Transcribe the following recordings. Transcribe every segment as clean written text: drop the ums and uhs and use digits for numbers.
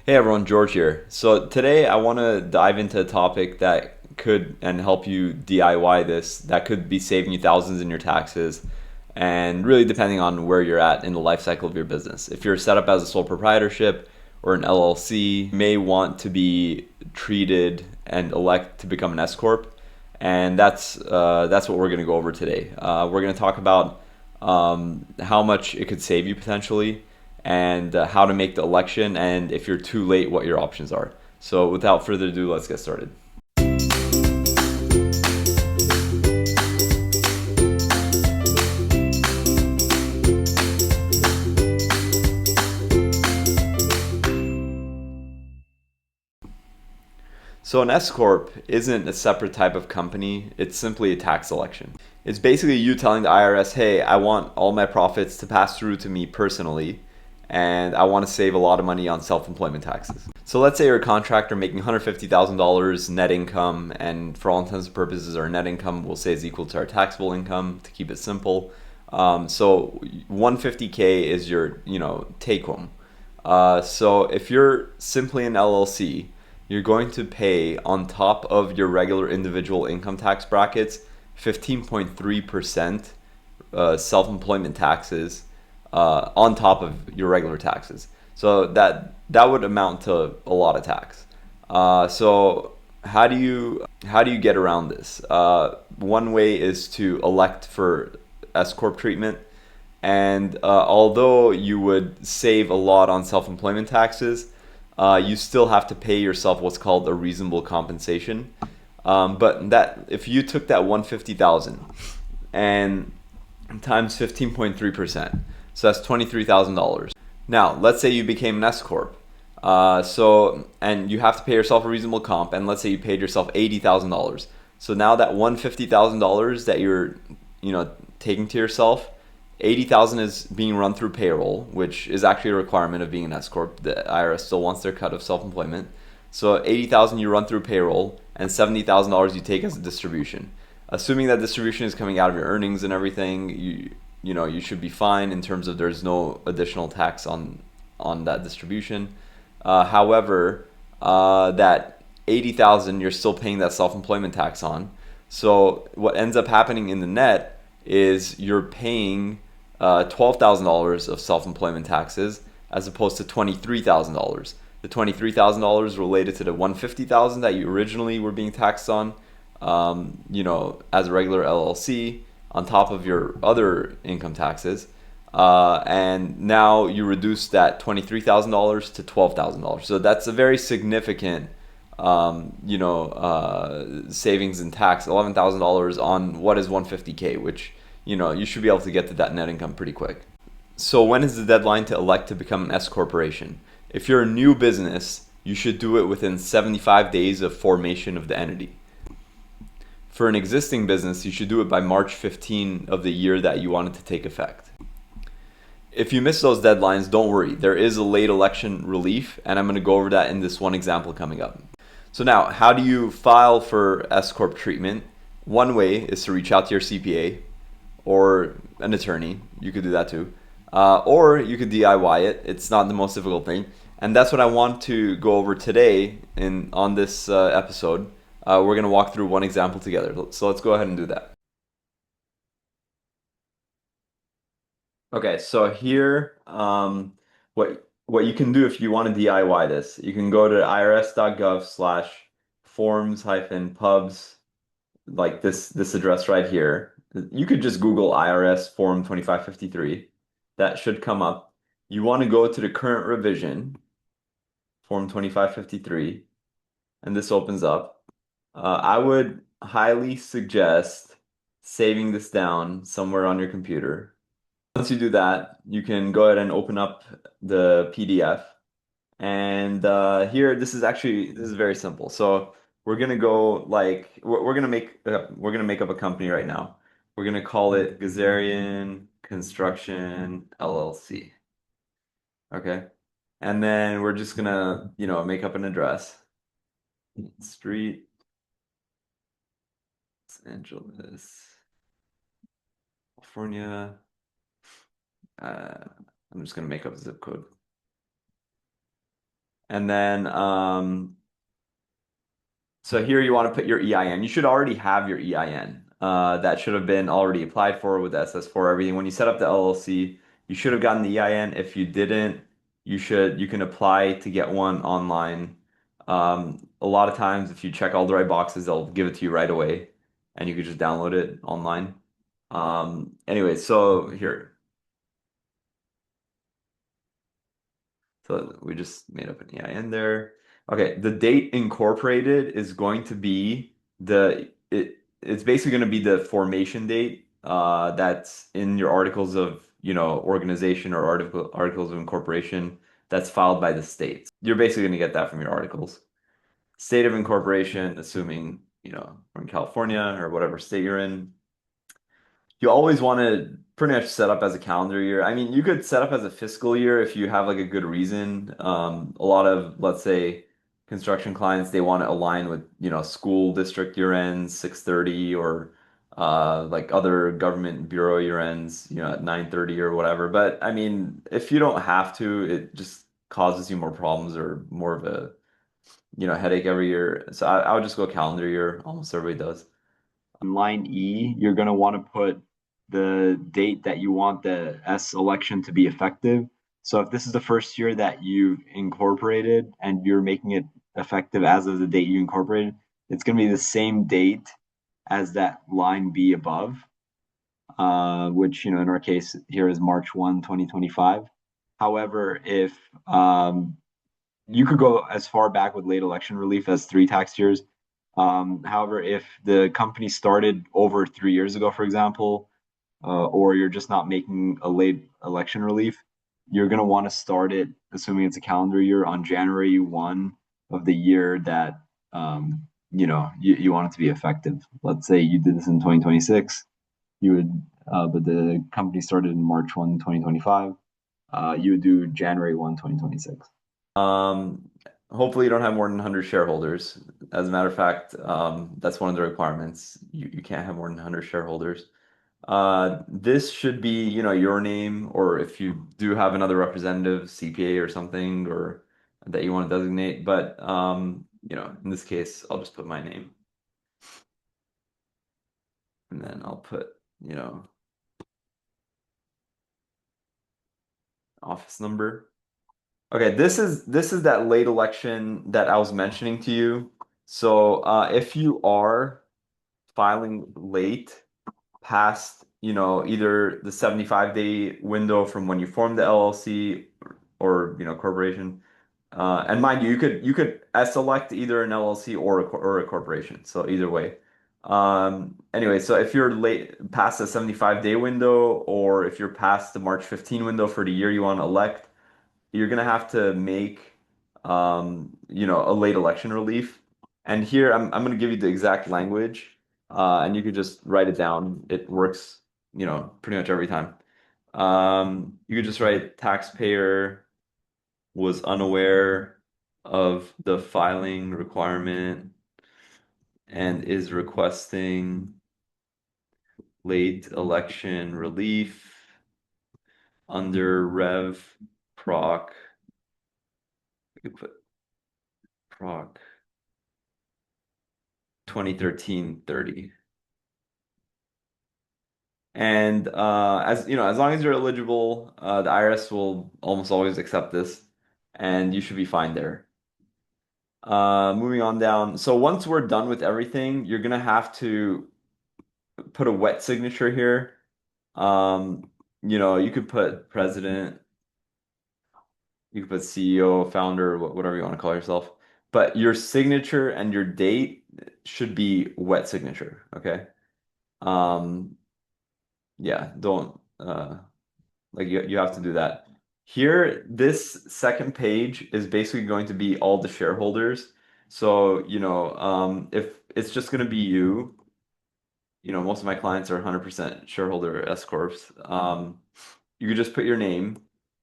Hey everyone, George here. So today I want to dive into a topic that could and help you DIY this, that could be saving you thousands in your taxes, and really depending on where you're at in the life cycle of your business. If you're set up as a sole proprietorship or an LLC, you may want to be treated and elect to become an S-Corp, and that's what we're going to go over today. We're going to talk about how much it could save you potentially, and how to make the election, and if you're too late, what your options are. So without further ado, let's get started. So an S Corp isn't a separate type of company, it's simply a tax election. It's basically you telling the IRS, hey, I want all my profits to pass through to me personally, and I want to save a lot of money on self-employment taxes. So let's say you're a contractor making $150,000 net income, and for all intents and purposes, our net income we'll say is equal to our taxable income to keep it simple. So 150K is your take home. So if you're simply an LLC, you're going to pay on top of your regular individual income tax brackets 15.3% self-employment taxes on top of your regular taxes. So that would amount to a lot of tax. So how do you get around this? One way is to elect for S corp treatment, and although you would save a lot on self-employment taxes, you still have to pay yourself what's called a reasonable compensation. But that if you took that 150,000 and times 15.3%, so that's $23,000. Now, let's say you became an S corp. And you have to pay yourself a reasonable comp, and let's say you paid yourself $80,000. So now that $150,000 that you're, taking to yourself, 80,000 is being run through payroll, which is actually a requirement of being an S corp. The IRS still wants their cut of self-employment. So 80,000 you run through payroll, and $70,000 you take as a distribution. Assuming that distribution is coming out of your earnings and everything, you should be fine in terms of there's no additional tax on that distribution. However, that 80,000 you're still paying that self-employment tax on. So what ends up happening in the net is you're paying $12,000 of self-employment taxes as opposed to $23,000. The $23,000 related to the $150,000 that you originally were being taxed on, as a regular LLC, on top of your other income taxes. And now you reduce that $23,000 to $12,000. So that's a very significant, savings in tax, $11,000 on what is 150K, which, you should be able to get to that net income pretty quick. So when is the deadline to elect to become an S corporation? If you're a new business, you should do it within 75 days of formation of the entity. For an existing business, you should do it by March 15 of the year that you want it to take effect. If you miss those deadlines, don't worry. There is a late election relief, and I'm going to go over that in this one example coming up. So now, how do you file for S corp treatment? One way is to reach out to your CPA or an attorney. You could do that too. Or you could DIY it. It's not the most difficult thing. And that's what I want to go over today on this episode. We're going to walk through one example together. So let's go ahead and do that. Okay, so here, what you can do if you want to DIY this, you can go to irs.gov/forms-pubs, like this address right here. You could just Google IRS Form 2553. That should come up. You want to go to the current revision, Form 2553, and this opens up. I would highly suggest saving this down somewhere on your computer. Once you do that, you can go ahead and open up the PDF. And here, this is very simple. So we're gonna go we're gonna make up a company right now. We're gonna call it Ghazarian Construction LLC. Okay, and then we're just gonna make up an address. Street, Los Angeles, California. I'm just gonna make up a zip code. And then so here you want to put your EIN. You should already have your EIN. That should have been already applied for with SS4, everything. When you set up the LLC, you should have gotten the EIN. If you didn't, you can apply to get one online. A lot of times, if you check all the right boxes, they'll give it to you right away, and you can just download it online. Anyway, so here. So we just made up an EIN there. Okay, the date incorporated is going to be it's basically going to be the formation date that's in your articles of, organization or articles of incorporation that's filed by the states. You're basically going to get that from your articles. State of incorporation, assuming, from California or whatever state you're in, you always want to pretty much set up as a calendar year. I mean, you could set up as a fiscal year if you have like a good reason. A lot of, let's say, construction clients, they want to align with, school district year ends, 6:30, or like other government bureau year ends, at 9:30 or whatever. But I mean, if you don't have to, it just causes you more problems or more of a, headache every year. So I would just go calendar year. Almost everybody does. On line E, you're going to want to put the date that you want the S election to be effective. So if this is the first year that you've incorporated and you're making it effective as of the date you incorporated, it's going to be the same date as that line B above, which, in our case here is March 1, 2025. However, if you could go as far back with late election relief as 3 tax years. However, if the company started over 3 years ago, for example, or you're just not making a late election relief, you're going to want to start it, assuming it's a calendar year, on January 1 of the year that you want it to be effective. Let's say you did this in 2026, you would, but the company started in March 1, 2025. You would do January 1, 2026. Hopefully you don't have more than 100 shareholders. As a matter of fact, that's one of the requirements. You can't have more than 100 shareholders. This should be, your name, or if you do have another representative, CPA or something, or that you want to designate. But, in this case, I'll just put my name. And then I'll put, office number. Okay, this is that late election that I was mentioning to you. So if you are filing late past, either the 75-day window from when you formed the LLC or, corporation, and mind you, you could select either an LLC or a corporation. So either way. Anyway, so if you're late past the 75-day window, or if you're past the March 15 window for the year you want to elect, you're gonna have to make a late election relief. And here I'm gonna give you the exact language, and you could just write it down. It works, pretty much every time. You could just write taxpayer was unaware of the filing requirement and is requesting late election relief under Rev Proc. We could put Proc 2013-30. And as long as you're eligible, the IRS will almost always accept this, and you should be fine there. Moving on down. So once we're done with everything, you're gonna have to put a wet signature here. You could put president, you could put CEO, founder, whatever you want to call yourself. But your signature and your date should be wet signature, okay? Yeah, don't like you have to do that. Here, this second page is basically going to be all the shareholders. So, if it's just going to be you, most of my clients are 100% shareholder S Corps. You could just put your name.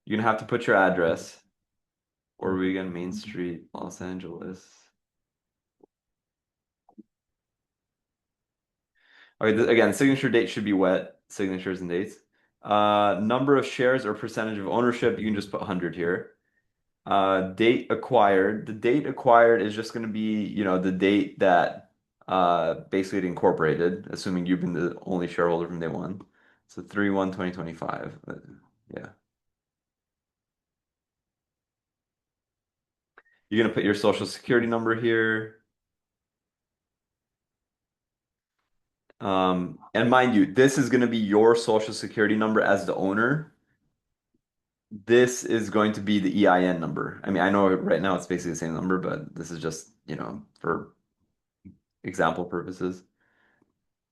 You're gonna have to put your address. Oregon, Main Street, Los Angeles. Okay, again, signature date should be wet, signatures and dates. Number of shares or percentage of ownership, you can just put 100 here. Date acquired. The date acquired is just going to be, the date that basically it incorporated, assuming you've been the only shareholder from day one. So 3/1/2025. Yeah. You're going to put your social security number here. And mind you, this is going to be your social security number as the owner. This is going to be the EIN number. I mean, I know right now it's basically the same number, but this is just, for example purposes.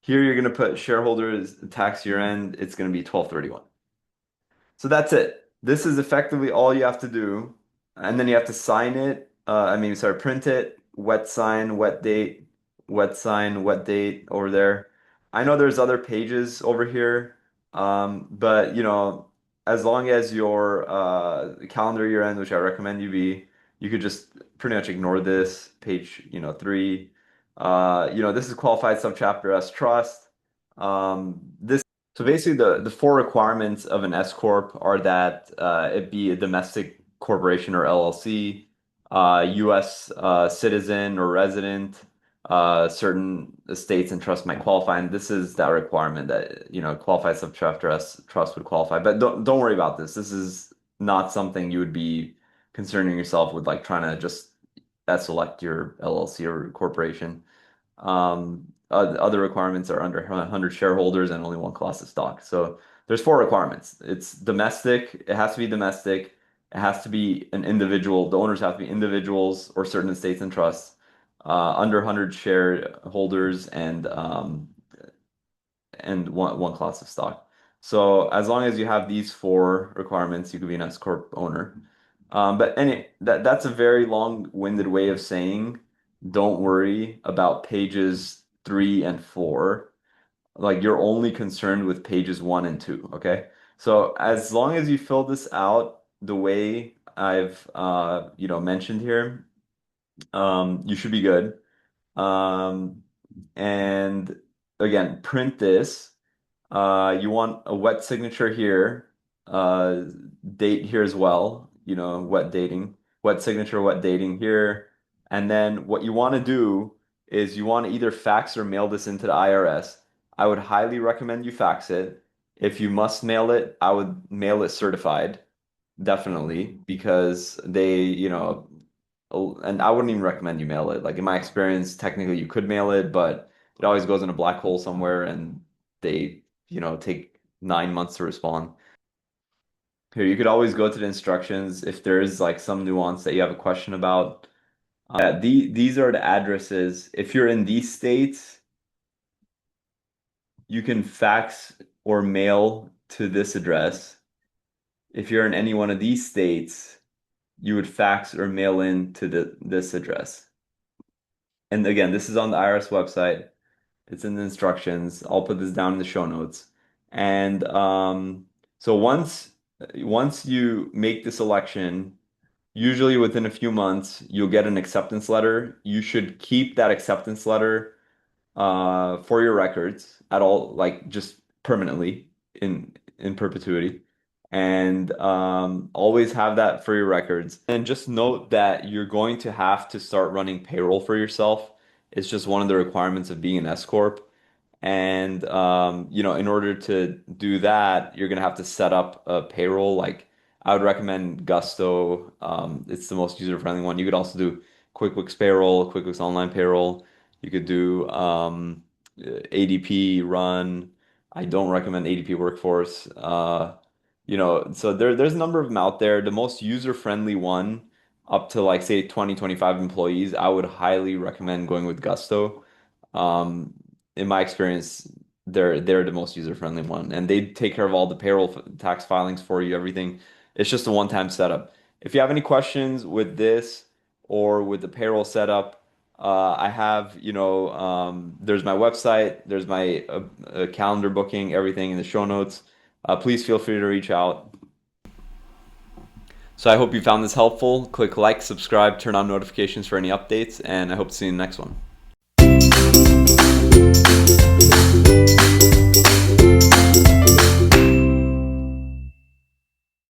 Here you're going to put shareholders tax year end. It's going to be 12/31. So that's it. This is effectively all you have to do. And then you have to sign it. Sorry, print it, wet sign, wet sign, wet date over there. I know there's other pages over here, but as long as your calendar year end, which I recommend you could just pretty much ignore this page, 3. This is qualified subchapter S trust. This So basically, the four requirements of an S Corp are that it be a domestic corporation or LLC, U.S. Citizen or resident, certain estates and trusts might qualify, and this is that requirement that qualified subchapter S trust would qualify. But don't worry about this. This is not something you would be concerning yourself with, like trying to just select your LLC or corporation. Other requirements are under 100 shareholders and only one class of stock. So there's four requirements. It's domestic. It has to be domestic. It has to be an individual. The owners have to be individuals or certain estates and trusts, under 100 shareholders and one class of stock. So as long as you have these four requirements, you could be an S Corp owner. That's a very long-winded way of saying don't worry about pages 3 and 4. Like you're only concerned with pages 1 and 2, okay? So as long as you fill this out the way I've mentioned here, you should be good. Um, and again, print this. You want a wet signature here, uh, date here as well, wet dating, wet signature, wet dating here. And then what you want to do is you want to either fax or mail this into the IRS. I would highly recommend you fax it. If you must mail it, I would mail it certified, definitely, because and I wouldn't even recommend you mail it. Like in my experience, technically you could mail it, but it always goes in a black hole somewhere and they, take 9 months to respond. Here, you could always go to the instructions if there is like some nuance that you have a question about. These are the addresses. If you're in these states, you can fax or mail to this address. If you're in any one of these states, you would fax or mail in to this address. And again, this is on the IRS website. It's in the instructions. I'll put this down in the show notes. And so once you make this election, usually within a few months, you'll get an acceptance letter. You should keep that acceptance letter for your records at all, like just permanently in perpetuity. And always have that for your records. And just note that you're going to have to start running payroll for yourself. It's just one of the requirements of being an S Corp. And in order to do that, you're gonna have to set up a payroll. Like I would recommend Gusto. It's the most user-friendly one. You could also do QuickBooks Payroll, QuickBooks Online Payroll. You could do ADP Run. I don't recommend ADP Workforce. So there's a number of them out there. The most user-friendly one, up to like say 20, 25 employees, I would highly recommend going with Gusto. Um, in my experience, they're the most user-friendly one, and they take care of all the payroll tax filings for you, everything. It's just a one-time setup. If you have any questions with this or with the payroll setup, I have, there's my website, there's my calendar booking, everything in the show notes. Please feel free to reach out. So I hope you found this helpful. Click like, subscribe, turn on notifications for any updates, and I hope to see you in the next one.